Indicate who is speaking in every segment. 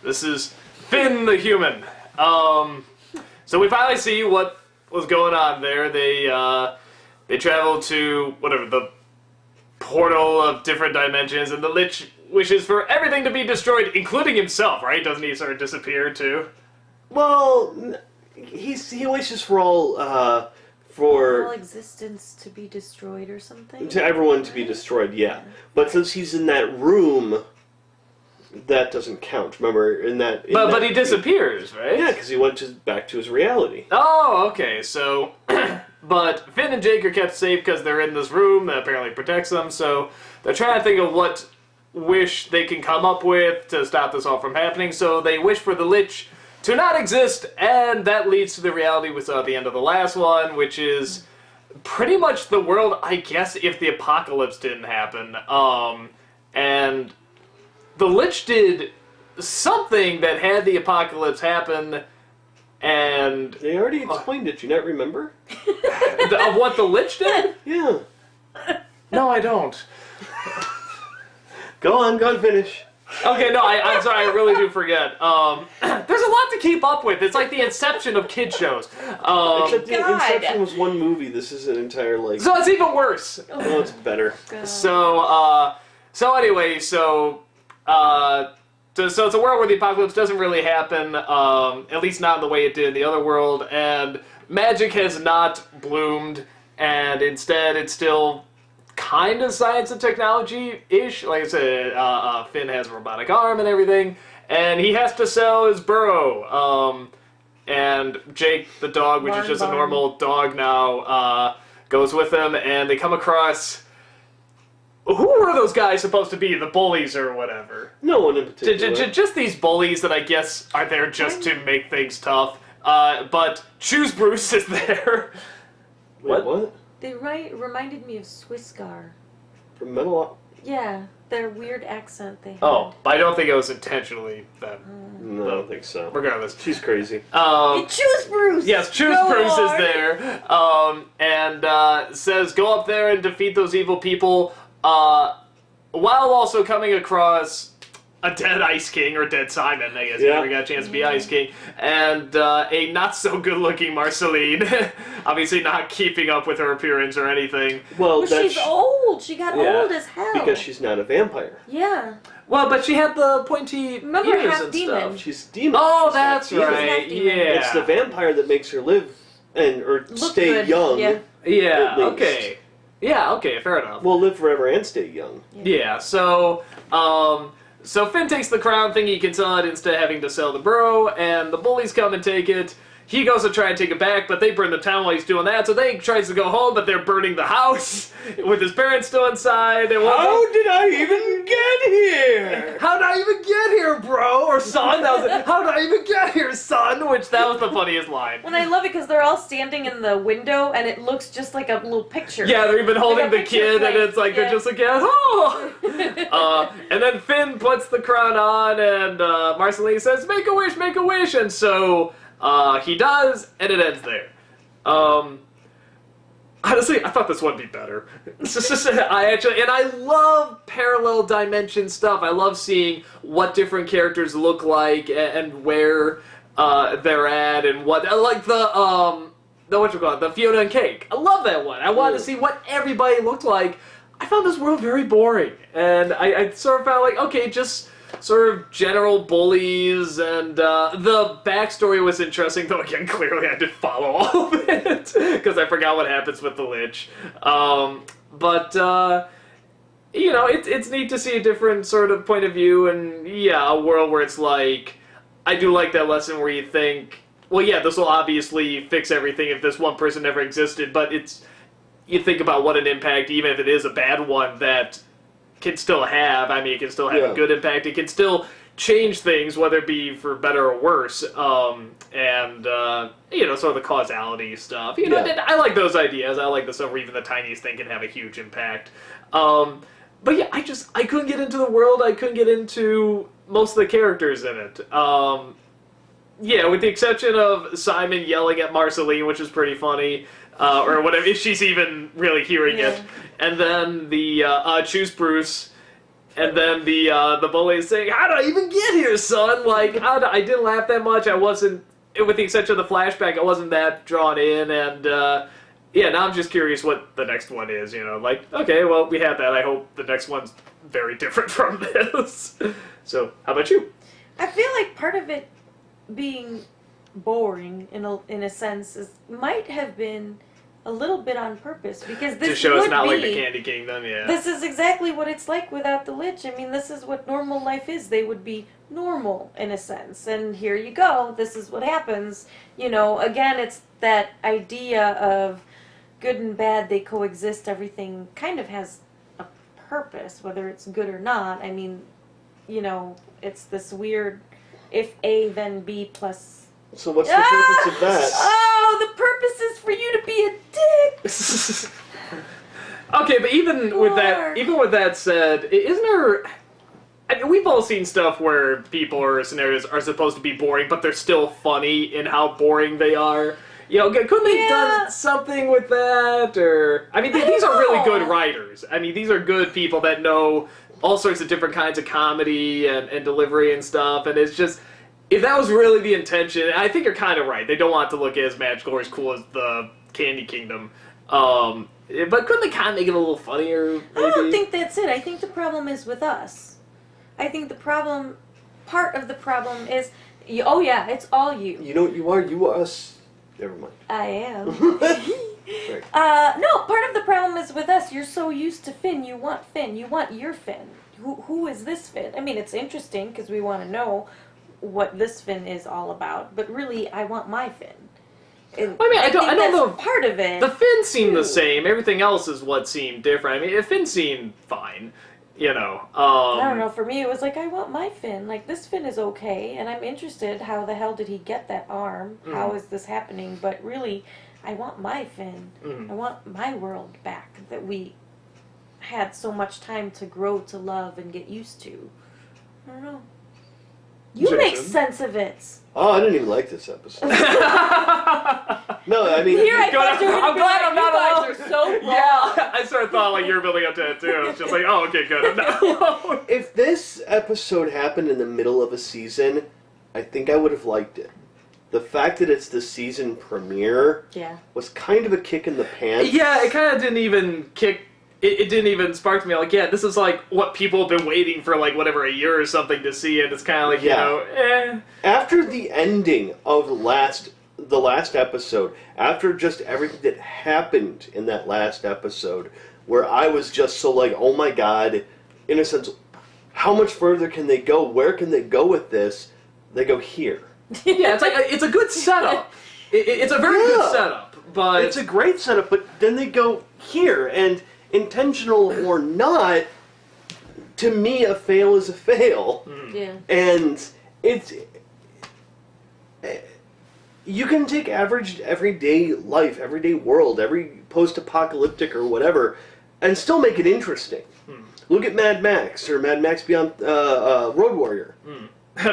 Speaker 1: This is Finn the human. So we finally see what was going on there. They travel to whatever the portal of different dimensions, and the Lich wishes for everything to be destroyed, including himself. Right? Doesn't he sort of disappear too?
Speaker 2: Well, he wishes for all
Speaker 3: existence to be destroyed or something.
Speaker 2: To everyone to be destroyed, yeah. But since he's in that room, that doesn't count. Remember,
Speaker 1: But he disappears, right?
Speaker 2: Yeah, because he went back to his reality.
Speaker 1: Oh, okay. So, but Finn and Jake are kept safe because they're in this room that apparently protects them. So they're trying to think of what wish they can come up with to stop this all from happening. So they wish for the Lich to not exist, and that leads to the reality we saw at the end of the last one, which is pretty much the world, I guess, if the apocalypse didn't happen. And the Lich did something that had the apocalypse happen, and...
Speaker 2: They already explained it, you not remember?
Speaker 1: Of what the Lich did?
Speaker 2: Yeah.
Speaker 1: No, I don't.
Speaker 2: Go on, finish.
Speaker 1: Okay, no, I'm sorry, I really do forget. There's a lot to keep up with. It's like the Inception of kid shows.
Speaker 2: Except the Inception was one movie. This is an entire, like...
Speaker 1: So it's even worse.
Speaker 2: Oh, it's better.
Speaker 1: So anyway, so it's a world where the apocalypse doesn't really happen, at least not in the way it did in the other world, and magic has not bloomed, and instead it's still kind of science and technology-ish. Like I said, Finn has a robotic arm and everything, and he has to sell his burrow. And Jake, the dog, which is just a normal dog now, goes with him, and they come across... Who were those guys supposed to be? The bullies or whatever?
Speaker 2: No one in particular.
Speaker 1: Just these bullies that I guess are there just to make things tough. But Choose Bruce is there.
Speaker 2: Wait, what?
Speaker 3: They reminded me of Swissgar.
Speaker 2: From Metal...
Speaker 3: Yeah, their weird accent they had.
Speaker 1: Oh, but I don't think it was intentionally them.
Speaker 2: No, I don't think so.
Speaker 1: Regardless.
Speaker 2: She's crazy.
Speaker 3: Choose Bruce!
Speaker 1: Yes, Choose Bruce is there. And says, go up there and defeat those evil people, while also coming across a dead Ice King, or dead Simon, I guess. He never got a chance to be Ice King. And a not-so-good-looking Marceline. Obviously not keeping up with her appearance or anything.
Speaker 3: Well, she's old. She got old as hell.
Speaker 2: Because she's not a vampire.
Speaker 3: Yeah.
Speaker 1: Well, but she had the pointy ears and stuff.
Speaker 2: She's demon.
Speaker 1: Oh, that's right. Yeah.
Speaker 2: It's the vampire that makes her live or stay young.
Speaker 1: Yeah, okay. Yeah, okay, fair enough.
Speaker 2: Well, live forever and stay young.
Speaker 1: Yeah, so Finn takes the crown, thinking he can sell it instead of having to sell the burrow, and the bullies come and take it. He goes to try and take it back, but they burn the town while he's doing that, so then he tries to go home, but they're burning the house with his parents still inside. And
Speaker 2: how did I even get here?
Speaker 1: How did I even get here, bro? Or son? That was it. How did I even get here, son? Which, that was the funniest line.
Speaker 3: And I love it because they're all standing in the window, and it looks just like a little picture.
Speaker 1: Yeah, they're even holding the kid, and it's like, they're just like, oh! And then Finn puts the crown on, and Marceline says, make a wish, and so... he does, and it ends there. Honestly, I thought this one would be better. I love parallel dimension stuff. I love seeing what different characters look like and where they're at and what, like the Fiona and Cake. I love that one. I wanted to see what everybody looked like. I found this world very boring, and I sort of found like, okay, just sort of general bullies, and the backstory was interesting, though again, clearly I didn't follow all of it, because I forgot what happens with the Lich. You know, it's neat to see a different sort of point of view, and yeah, a world where it's like, I do like that lesson where you think, well yeah, this will obviously fix everything if this one person never existed, but you think about what an impact, even if it is a bad one, that can still have. I mean, it can still have a good impact. It can still change things, whether it be for better or worse. You know, sort of the causality stuff. You know, I like those ideas. I like the stuff where even the tiniest thing can have a huge impact. But yeah, I couldn't get into the world. I couldn't get into most of the characters in it. Yeah, with the exception of Simon yelling at Marceline, which is pretty funny. Or whatever, if she's even really hearing it. And then the Choose Bruce And then the bully is saying, "How did I even get here, son? Like, I didn't laugh that much. I wasn't, with the exception of the flashback, I wasn't that drawn in, and yeah, now I'm just curious what the next one is, you know, like, okay, well, we had that, I hope the next one's very different from this." So, how about you?
Speaker 3: I feel like part of it being boring in a sense might have been a little bit on purpose, because this
Speaker 1: To show
Speaker 3: would
Speaker 1: it's not
Speaker 3: be,
Speaker 1: like the Candy Kingdom, yeah.
Speaker 3: this is exactly what it's like without the Lich. I mean, this is what normal life is. They would be normal in a sense, and here you go. This is what happens. You know, again, it's that idea of good and bad, they coexist. Everything kind of has a purpose, whether it's good or not. I mean, you know, it's this weird if A then B plus.
Speaker 2: So what's the purpose of that?
Speaker 3: Oh, the purpose is for you to be a dick.
Speaker 1: Okay, but even with that said, isn't there? I mean, we've all seen stuff where people or scenarios are supposed to be boring, but they're still funny in how boring they are. You know, couldn't they have done something with that? Or I mean, these are really good writers. I mean, these are good people that know all sorts of different kinds of comedy and delivery and stuff, and it's just. If that was really the intention, I think you're kind of right. They don't want it to look as magical or as cool as the Candy Kingdom. But couldn't they kind of make it a little funnier, maybe?
Speaker 3: I don't think that's it. I think the problem is with us. I think part of the problem is, oh yeah, it's all you.
Speaker 2: You know what you are? You are us. Never mind.
Speaker 3: I am.
Speaker 2: Right.
Speaker 3: No, part of the problem is with us. You're so used to Finn. You want Finn. You want your Finn. Who is this Finn? I mean, it's interesting because we want to know what this Finn is all about, but really, I want my Finn. And
Speaker 1: I mean, I
Speaker 3: think
Speaker 1: don't
Speaker 3: that's
Speaker 1: know.
Speaker 3: Part of it.
Speaker 1: The Finn seemed the
Speaker 3: too.
Speaker 1: same. Everything else is what seemed different. I mean, Finn seemed fine, you know.
Speaker 3: I don't know. For me, it was like I want my Finn. Like this Finn is okay, and I'm interested. How the hell did he get that arm? How is this happening? But really, I want my Finn. I want my world back that we had so much time to grow to love and get used to. I don't know. You make sense of it.
Speaker 2: Oh, I didn't even like this episode. No, I mean...
Speaker 3: Here I thought you were
Speaker 1: I'm glad I'm not alone.
Speaker 3: You guys are so wrong.
Speaker 1: Yeah, I sort of thought like you were building up to it too. It's just like, oh, okay, good. I'm not alone.
Speaker 2: If this episode happened in the middle of a season, I think I would have liked it. The fact that it's the season premiere was kind of a kick in the pants.
Speaker 1: Yeah, it kind of didn't even kick. It didn't even spark me. Like, yeah, this is like what people have been waiting for, like whatever, a year or something to see, and it's kind of like, you know,
Speaker 2: After the ending of the last episode, after just everything that happened in that last episode, where I was just so like, oh my god, in a sense, how much further can they go? Where can they go with this? They go here.
Speaker 1: Yeah, it's like it's a good setup. It's a very good setup, but
Speaker 2: it's a great setup. But then they go here, and intentional or not, to me, a fail is a fail.
Speaker 3: Yeah.
Speaker 2: And it's you can take average everyday life, everyday world, every post-apocalyptic or whatever, and still make it interesting. Look at Mad Max or Mad Max Beyond Road Warrior.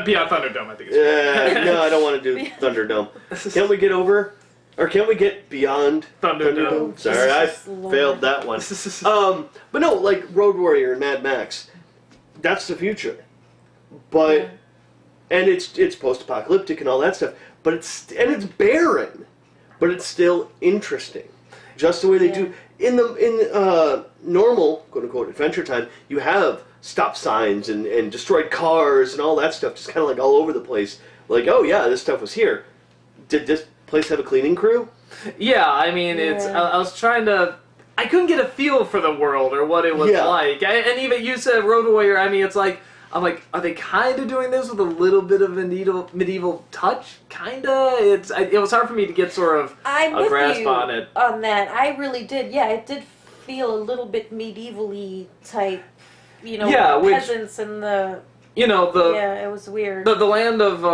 Speaker 1: Beyond Thunderdome, I think. It's
Speaker 2: No, I don't want to do Thunderdome. Can't we get over? Or can't we get beyond
Speaker 1: Thunderdome?
Speaker 2: Sorry, I failed that one. But no, like Road Warrior and Mad Max, that's the future. But and it's post-apocalyptic and all that stuff. But it's barren, but it's still interesting. Just the way they do in normal quote unquote adventure time. You have stop signs and destroyed cars and all that stuff, just kind of like all over the place. Like, oh yeah, this stuff was here. Did this place have a cleaning crew?
Speaker 1: Yeah, I mean, it's. I was trying to. I couldn't get a feel for the world or what it was like. And even you said Road Warrior. I mean, it's like I'm like, are they kind of doing this with a little bit of a medieval touch? Kinda. It was hard for me to get sort of a grasp on it.
Speaker 3: On that, I really did. Yeah, it did feel a little bit medievally type. You know, peasants and the.
Speaker 1: You know the.
Speaker 3: Yeah, it was weird.
Speaker 1: The land of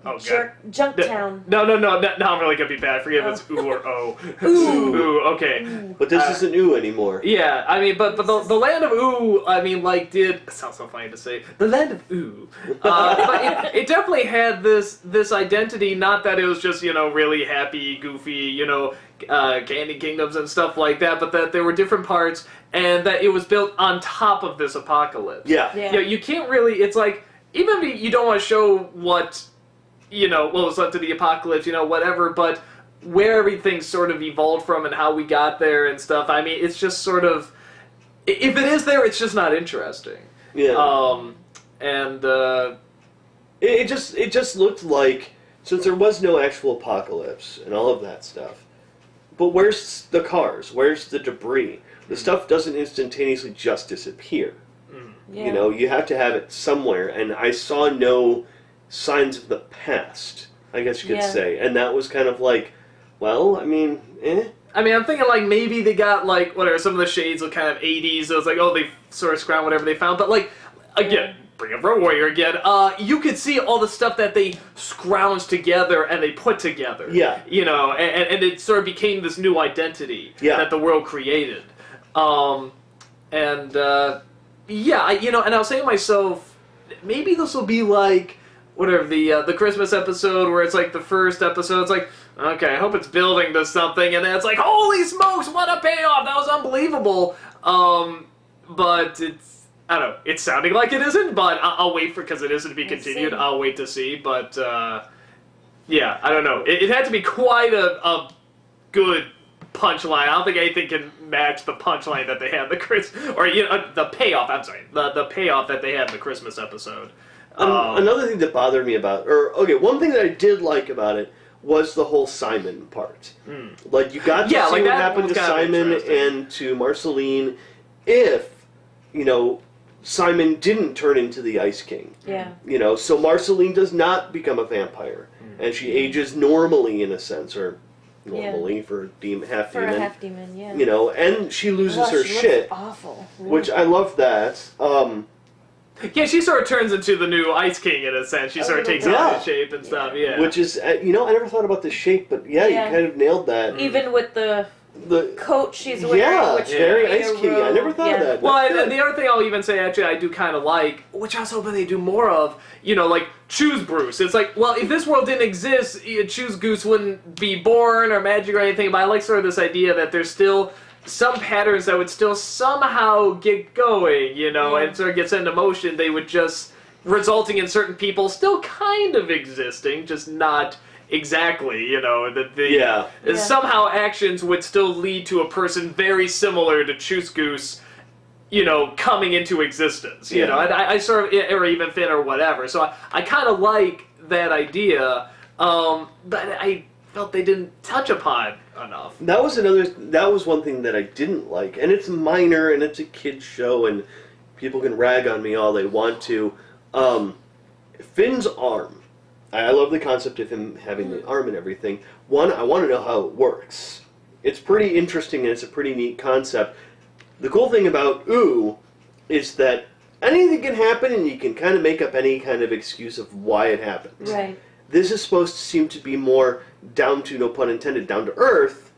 Speaker 1: Oh, God.
Speaker 3: Junktown.
Speaker 1: No, now I'm really gonna be bad. Forget if it's ooh or oh. Ooh, okay.
Speaker 2: But this isn't ooh anymore.
Speaker 1: Yeah, I mean, but the land of ooh, I mean, like, it sounds so funny to say, the land of ooh. But it definitely had this identity, not that it was just, really happy, goofy, Candy Kingdoms and stuff like that, but that there were different parts, and that it was built on top of this apocalypse.
Speaker 2: Yeah.
Speaker 1: You can't really, it's like, even if you don't want to show what was left of the apocalypse, whatever, but where everything sort of evolved from and how we got there and stuff, I mean, it's just sort of, if it is there, it's just not interesting.
Speaker 2: Yeah.
Speaker 1: And,
Speaker 2: It just looked like, since there was no actual apocalypse and all of that stuff, but where's the cars? Where's the debris? The stuff doesn't instantaneously just disappear.
Speaker 3: Yeah.
Speaker 2: You have to have it somewhere, and I saw no signs of the past, I guess you could say. And that was kind of like, well, I mean,
Speaker 1: I mean, I'm thinking, like, maybe they got, like, whatever, some of the shades look kind of 80s, so it's like, oh, they sort of scrounged whatever they found, but, like, again, bring up Road Warrior again, you could see all the stuff that they scrounged together and they put together.
Speaker 2: Yeah.
Speaker 1: And it sort of became this new identity that the world created. And I was saying to myself, maybe this will be like, whatever, the Christmas episode where it's like the first episode, it's like, okay, I hope it's building to something, and then it's like, holy smokes, what a payoff, that was unbelievable. But it's, I don't know, it's sounding like it isn't, but I'll wait because it isn't to be continued. I'll wait to see, but yeah, I don't know. It had to be quite a good punchline. I don't think anything can match the punchline that they had the the payoff. I'm sorry, the payoff that they had in the Christmas episode.
Speaker 2: Another thing that bothered me one thing that I did like about it was the whole Simon part. Like, you got to see what happened to Simon and to Marceline if, Simon didn't turn into the Ice King.
Speaker 3: Yeah.
Speaker 2: So Marceline does not become a vampire, and she ages normally, in a sense, or normally for a half demon.
Speaker 3: For a half demon, yeah.
Speaker 2: And she loses her
Speaker 3: she
Speaker 2: shit.
Speaker 3: looks awful.
Speaker 2: Which I love that.
Speaker 1: Yeah, she sort of turns into the new Ice King in a sense. She sort of takes on his shape and stuff,
Speaker 2: Which is, I never thought about the shape, but you kind of nailed that.
Speaker 3: Even with the coat she's wearing.
Speaker 2: Yeah,
Speaker 3: which
Speaker 2: very Ice King. I never thought of that.
Speaker 1: Well, and the other thing I'll even say, actually, I do kind of like, which I was hoping they do more of, like, choose Bruce. It's like, well, if this world didn't exist, choose Goose wouldn't be born or magic or anything, but I like sort of this idea that there's still some patterns that would still somehow get going, and sort of get set into motion. They would just, resulting in certain people still kind of existing, just not exactly, somehow actions would still lead to a person very similar to Choose Goose, coming into existence, I sort of, or even Finn or whatever, so I kind of like that idea, but I felt they didn't touch upon enough.
Speaker 2: That was one thing that I didn't like, and it's minor, and it's a kid's show, and people can rag on me all they want to. Finn's arm. I love the concept of him having the arm and everything. One, I want to know how it works. It's pretty interesting, and it's a pretty neat concept. The cool thing about Ooh is that anything can happen, and you can kind of make up any kind of excuse of why it happened.
Speaker 3: Right.
Speaker 2: This is supposed to seem to be more down to, no pun intended, down to earth,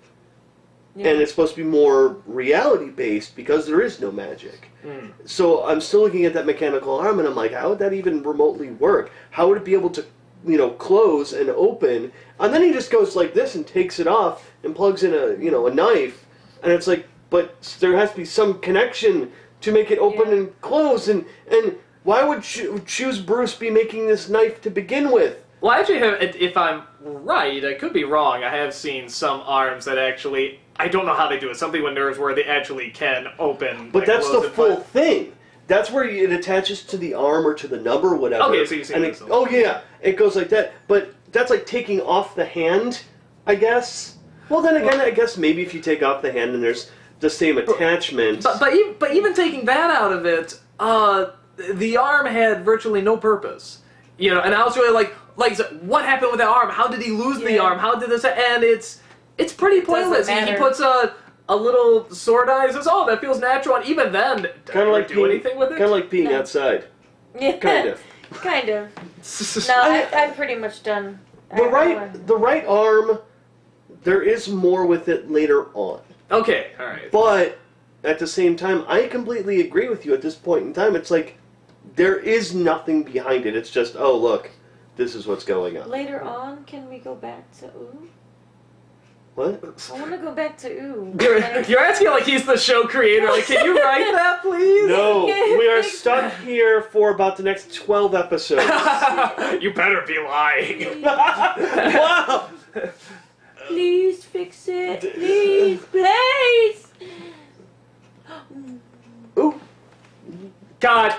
Speaker 2: and it's supposed to be more reality-based because there is no magic. So I'm still looking at that mechanical arm, and I'm like, how would that even remotely work? How would it be able to, close and open? And then he just goes like this and takes it off and plugs in a knife, and it's like, but there has to be some connection to make it open and close, and why would Choose Bruce be making this knife to begin with?
Speaker 1: Well, I actually have, if I'm right, I could be wrong, I have seen some arms that actually, I don't know how they do it, something with nerves where they actually can open.
Speaker 2: But that's the full thing. That's where it attaches to the arm or to the nub or whatever.
Speaker 1: Okay, so you see
Speaker 2: it. Oh yeah, it goes like that. But that's like taking off the hand, I guess. Well, then again, I guess maybe if you take off the hand and there's the same attachment.
Speaker 1: But even taking that out of it, the arm had virtually no purpose. And I was really like, what happened with that arm? How did he lose the arm? How did this? And it's pretty pointless. He puts a little sword on. He says, "Oh, that feels natural." And even then,
Speaker 2: Kind of like
Speaker 1: do anything with it.
Speaker 2: Kind of like peeing outside.
Speaker 3: Yeah.
Speaker 2: Kind of.
Speaker 3: Kind of. No, I'm pretty much done.
Speaker 2: The right arm, there is more with it later on.
Speaker 1: Okay, all right.
Speaker 2: But at the same time, I completely agree with you at this point in time. It's like there is nothing behind it. It's just, oh, look, this is what's going on.
Speaker 3: Later on, can we go back to ooh?
Speaker 2: What?
Speaker 3: I want to go back to ooh.
Speaker 1: You're asking like he's the show creator. Like, can you write that, please?
Speaker 2: No, we are stuck here for about the next 12 episodes.
Speaker 1: You better be lying.
Speaker 2: Wow!
Speaker 3: Please fix it. Please, please.
Speaker 2: Ooh.
Speaker 1: God